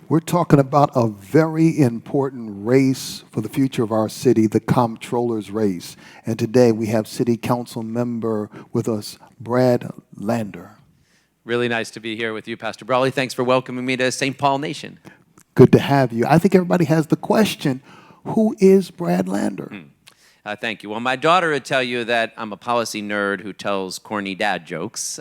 We're talking about a very important race for the future of our city, the Comptroller's race. And today we have City Council member with us, Brad Lander. Really nice to be here with you, Pastor Brawley. Thanks for welcoming me to St. Paul Nation. Good to have you. I think everybody has the question, who is Brad Lander? Thank you. Well, my daughter would tell you that I'm a policy nerd who tells corny dad jokes.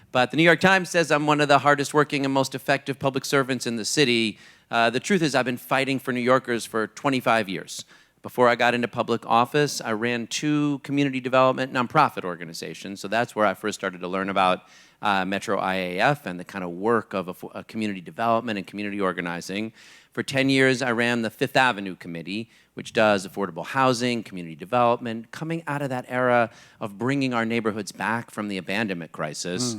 But the New York Times says I'm one of the hardest working and most effective public servants in the city. The truth is I've been fighting for New Yorkers for 25 years. Before I got into public office, I ran 2 community development nonprofit organizations. So that's where I first started to learn about Metro IAF and the kind of work of a community development and community organizing. For 10 years, I ran the Fifth Avenue Committee, which does affordable housing, community development, coming out of that era of bringing our neighborhoods back from the abandonment crisis.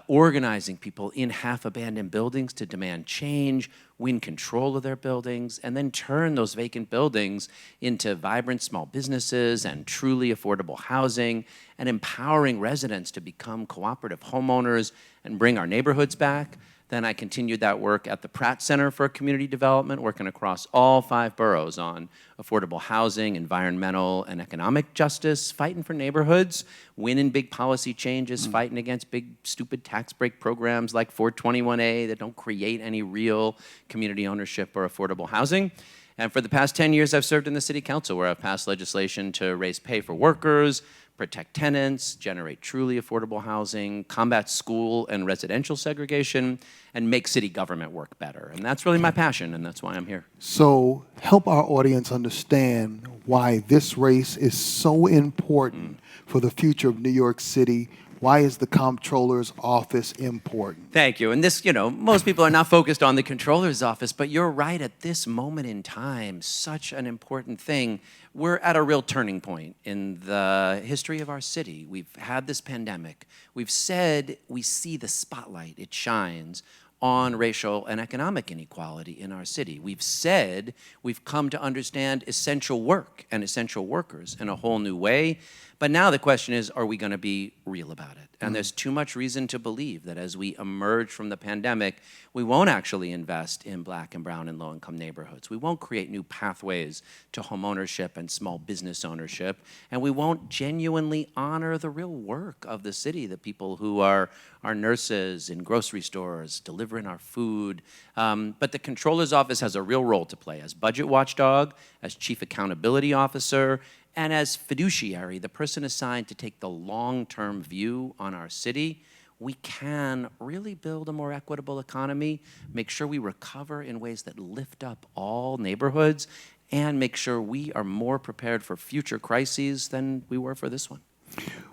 Organizing people in half-abandoned buildings to demand change, win control of their buildings, and then turn those vacant buildings into vibrant small businesses and truly affordable housing, and empowering residents to become cooperative homeowners and bring our neighborhoods back. Then I continued that work at the Pratt Center for Community Development, working across all 5 boroughs on affordable housing, environmental and economic justice, fighting for neighborhoods, winning big policy changes, fighting against big stupid tax break programs like 421A that don't create any real community ownership or affordable housing. And for the past 10 years, I've served in the City Council, where I've passed legislation to raise pay for workers, protect tenants, generate truly affordable housing, combat school and residential segregation, and make city government work better. And that's really my passion, and that's why I'm here. So help our audience understand why this race is so important for the future of New York City. Why is the Comptroller's office important? Thank you. And this, most people are not focused on the Comptroller's office, but you're right, at this moment in time, such an important thing. We're at a real turning point in the history of our city. We've had this pandemic. We've said we see the spotlight, it shines on racial and economic inequality in our city. We've said we've come to understand essential work and essential workers in a whole new way. But now the question is, are we going to be real about it? And there's too much reason to believe that as we emerge from the pandemic, we won't actually invest in Black and brown and low-income neighborhoods. We won't create new pathways to homeownership and small business ownership. And we won't genuinely honor the real work of the city, the people who are our nurses in grocery stores, delivering our food. But the Comptroller's office has a real role to play as budget watchdog, as chief accountability officer, and as fiduciary, the person assigned to take the long-term view on our city. We can really build a more equitable economy, make sure we recover in ways that lift up all neighborhoods, and make sure we are more prepared for future crises than we were for this one.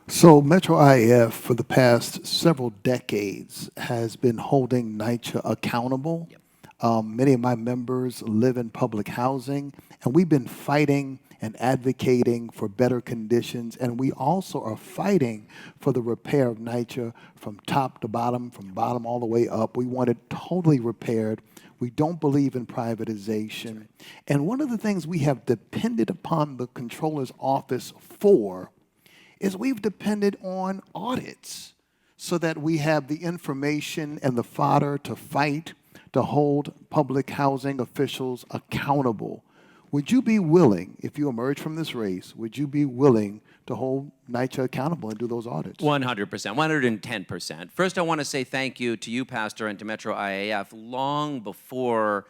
So Metro IAF for the past several decades has been holding NYCHA accountable. Yep. Many of my members live in public housing, and we've been fighting and advocating for better conditions, and we also are fighting for the repair of NYCHA from top to bottom, from bottom all the way up. We want it totally repaired. We don't believe in privatization. Right. And one of the things we have depended upon the Comptroller's office for is we've depended on audits so that we have the information and the fodder to fight, to hold public housing officials accountable. Would you be willing, if you emerge from this race, would you be willing to hold NYCHA accountable and do those audits? 100%, 110%. First, I want to say thank you to you, Pastor, and to Metro IAF. Long before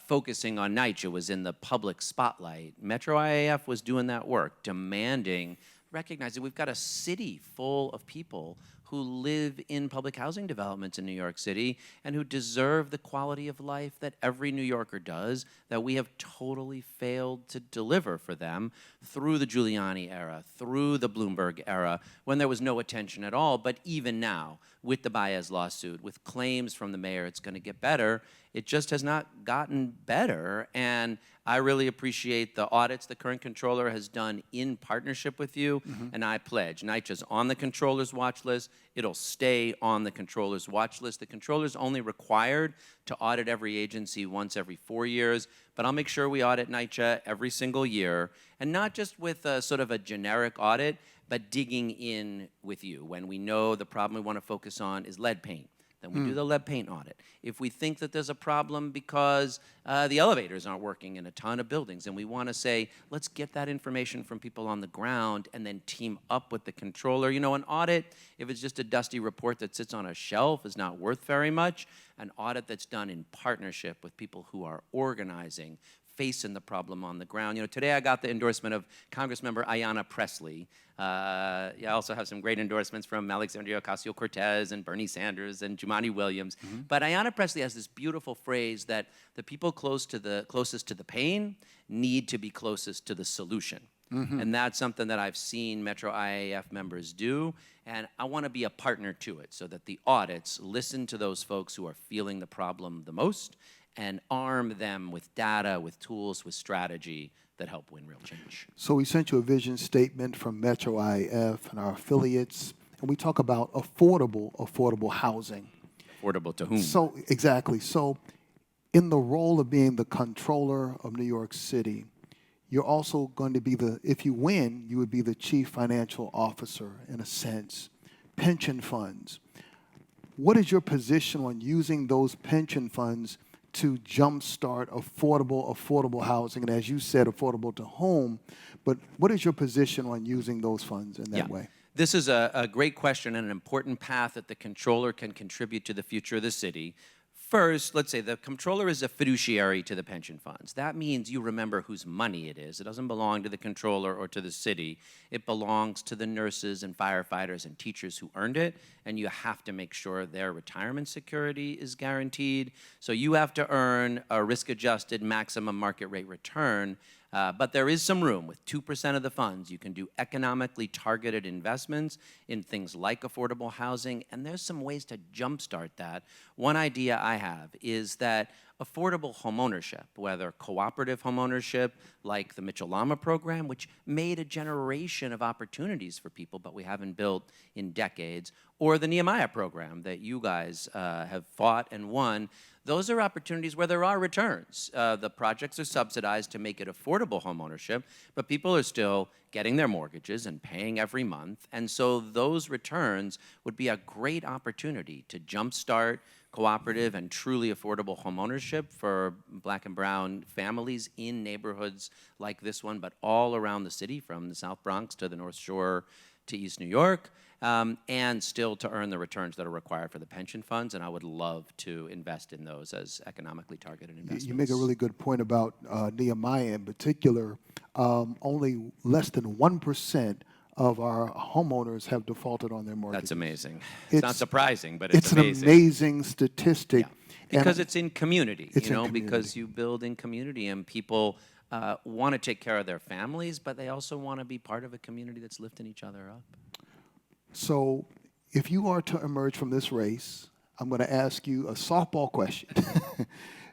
focusing on NYCHA was in the public spotlight, Metro IAF was doing that work, demanding, recognizing we've got a city full of people who live in public housing developments in New York City and who deserve the quality of life that every New Yorker does, that we have totally failed to deliver for them through the Giuliani era, through the Bloomberg era, when there was no attention at all. But even now, with the Baez lawsuit, with claims from the mayor it's going to get better, it just has not gotten better. And I really appreciate the audits the current Comptroller has done in partnership with you, and I pledge NYCHA's on the Comptroller's watch list. It'll stay on the Comptroller's watch list. The Comptroller's only required to audit every agency once every 4 years, but I'll make sure we audit NYCHA every single year, and not just with a sort of a generic audit, but digging in with you when we know the problem we want to focus on is lead paint. then we do the lead paint audit. If we think that there's a problem because the elevators aren't working in a ton of buildings, and we want to say, let's get that information from people on the ground and then team up with the controller. You know, an audit, if it's just a dusty report that sits on a shelf, is not worth very much. An audit that's done in partnership with people who are organizing, facing the problem on the ground. You know, today I got the endorsement of Congressmember Ayanna Pressley. I also have some great endorsements from Alexandria Ocasio-Cortez and Bernie Sanders and Jumaane Williams. But Ayanna Pressley has this beautiful phrase that the people closest to the pain need to be closest to the solution. And that's something that I've seen Metro IAF members do, and I want to be a partner to it so that the audits listen to those folks who are feeling the problem the most and arm them with data, with tools, with strategy that help win real change. So we sent you a vision statement from Metro IAF and our affiliates, and we talk about affordable housing. Affordable to whom? So, exactly. So in the role of being the controller of New York City, you're also going to be if you win, you would be the chief financial officer, in a sense. Pension funds. What is your position on using those pension funds to jumpstart affordable housing? And as you said, affordable to home. But what is your position on using those funds in that way? This is a great question and an important path that the controller can contribute to the future of the city. First, let's say the controller is a fiduciary to the pension funds. That means you remember whose money it is. It doesn't belong to the controller or to the city. It belongs to the nurses and firefighters and teachers who earned it, and you have to make sure their retirement security is guaranteed. So you have to earn a risk-adjusted maximum market rate return. But there is some room. With 2% of the funds, you can do economically targeted investments in things like affordable housing, and there's some ways to jumpstart that. One idea I have is that affordable homeownership, whether cooperative homeownership like the Mitchell-Lama program, which made a generation of opportunities for people, but we haven't built in decades, or the Nehemiah program that you guys have fought and won. Those are opportunities where there are returns. The projects are subsidized to make it affordable homeownership, but people are still getting their mortgages and paying every month. And so those returns would be a great opportunity to jumpstart cooperative and truly affordable homeownership for Black and brown families in neighborhoods like this one, but all around the city, from the South Bronx to the North Shore to East New York. And still to earn the returns that are required for the pension funds, and I would love to invest in those as economically targeted investments. You make a really good point about Nehemiah in particular. Only less than 1% of our homeowners have defaulted on their mortgages. That's amazing. It's not surprising, but it's amazing. It's an amazing statistic. Yeah. Because it's in community, because you build in community, and people want to take care of their families, but they also want to be part of a community that's lifting each other up. So if you are to emerge from this race, I'm going to ask you a softball question.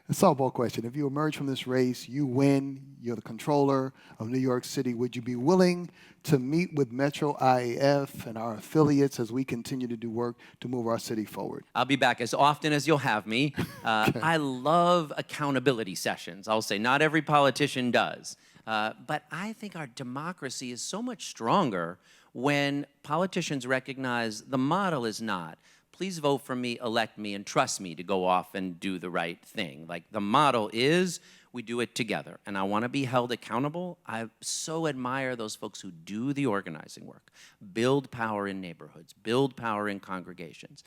A softball question. If you emerge from this race, you win, you're the controller of New York City, would you be willing to meet with Metro IAF and our affiliates as we continue to do work to move our city forward? I'll be back as often as you'll have me. Okay. I love accountability sessions. I'll say not every politician does. But I think our democracy is so much stronger when politicians recognize the model is not, please vote for me, elect me, and trust me to go off and do the right thing. Like, the model is we do it together, and I want to be held accountable. I so admire those folks who do the organizing work, build power in neighborhoods, build power in congregations,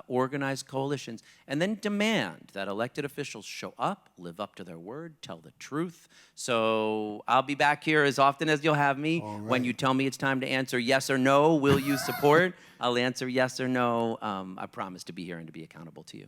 organize coalitions, and then demand that elected officials show up, live up to their word, tell the truth. So I'll be back here as often as you'll have me. All right. When you tell me it's time to answer yes or no, will you support? I'll answer yes or no. I promise to be here and to be accountable to you.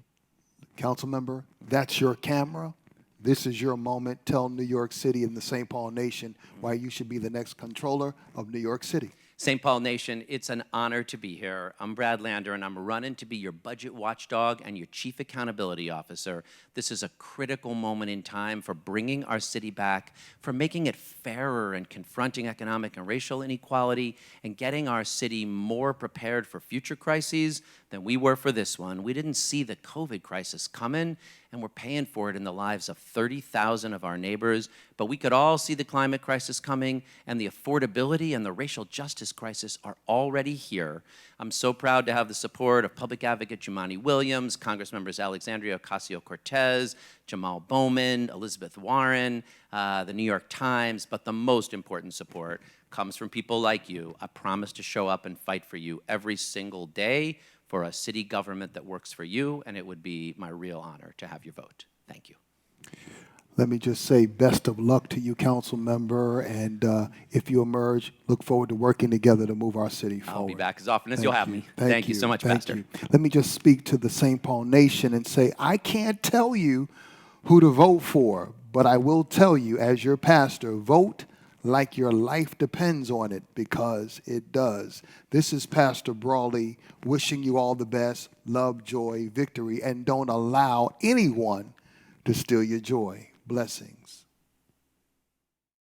Council member, that's your camera. This is your moment. Tell New York City and the St. Paul Nation why you should be the next controller of New York City. St. Paul Nation, it's an honor to be here. I'm Brad Lander, and I'm running to be your budget watchdog and your chief accountability officer. This is a critical moment in time for bringing our city back, for making it fairer and confronting economic and racial inequality, and getting our city more prepared for future crises, than we were for this one. We didn't see the COVID crisis coming, and we're paying for it in the lives of 30,000 of our neighbors. But we could all see the climate crisis coming, and the affordability and the racial justice crisis are already here. I'm so proud to have the support of Public Advocate Jumaane Williams, Congress members Alexandria Ocasio-Cortez, Jamal Bowman, Elizabeth Warren, the New York Times, but the most important support comes from people like you. I promise to show up and fight for you every single day for a city government that works for you, and it would be my real honor to have your vote. Thank you. Let me just say best of luck to you, council member, and if you emerge, look forward to working together to move our city forward. I'll be back as often as you'll have me. Thank you so much, Thank Pastor. you. Let me just speak to the St. Paul Nation and say, I can't tell you who to vote for, but I will tell you as your pastor, vote like your life depends on it, because it does. This is Pastor Brawley wishing you all the best, love, joy, victory, and don't allow anyone to steal your joy. Blessings.